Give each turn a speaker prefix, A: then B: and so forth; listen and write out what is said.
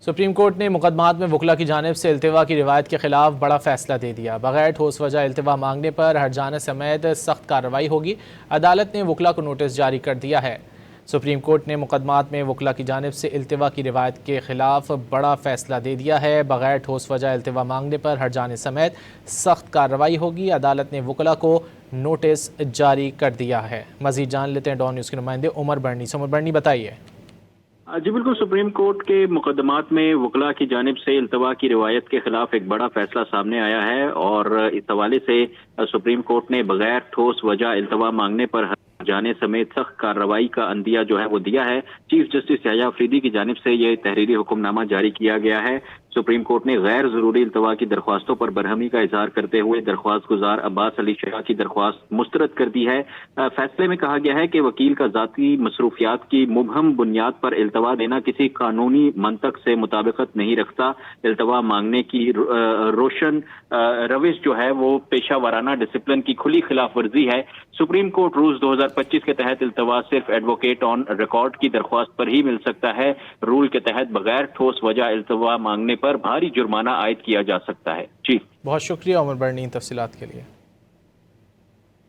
A: Supreme court نے مقدمات میں وکلا کی جانب سے التوا کی روایت کے خلاف بڑا فیصلہ دے دیا۔ بغیر ٹھوس وجہ التوا مانگنے پر ہٹ جانے سمیت سخت کارروائی ہوگی۔ عدالت نے وکلا کو نوٹس جاری کر دیا ہے۔ سپریم کورٹ نے مقدمات میں وکلا کی جانب سے التوا کی روایت کے خلاف بڑا فیصلہ دے دیا ہے۔ بغیر ٹھوس وجہ التوا مانگنے پر ہٹ جانے سمیت سخت کارروائی ہوگی۔ عدالت نے وکلا کو نوٹس جاری کر دیا ہے۔ مزید جان لیتے ہیں ڈان نیوز کے نمائندے عمر برنی سے۔ عمر برنی بتائیے۔
B: جی بالکل، سپریم کورٹ کے مقدمات میں وکلا کی جانب سے التوا کی روایت کے خلاف ایک بڑا فیصلہ سامنے آیا ہے، اور اس حوالے سے سپریم کورٹ نے بغیر ٹھوس وجہ التوا مانگنے پر جانے سمیت سخت کارروائی کا عندیہ جو ہے وہ دیا ہے۔ چیف جسٹس یحییٰ افریدی کی جانب سے یہ تحریری حکم نامہ جاری کیا گیا ہے۔ سپریم کورٹ نے غیر ضروری التوا کی درخواستوں پر برہمی کا اظہار کرتے ہوئے درخواست گزار عباس علی شاہ کی درخواست مسترد کر دی ہے۔ فیصلے میں کہا گیا ہے کہ وکیل کا ذاتی مصروفیات کی مبہم بنیاد پر التوا دینا کسی قانونی منطق سے مطابقت نہیں رکھتا۔ التوا مانگنے کی روشن روش جو ہے وہ پیشہ ورانہ ڈسپلن کی کھلی خلاف ورزی ہے۔ سپریم کورٹ رولز 2025 کے تحت التوا صرف ایڈوکیٹ آن ریکارڈ کی درخواست پر ہی مل سکتا ہے۔ رول کے تحت بغیر ٹھوس وجہ التوا مانگنے پر بھاری جرمانہ عائد کیا جا سکتا ہے۔ جی
A: بہت شکریہ عمر برنی ان تفصیلات کے لیے۔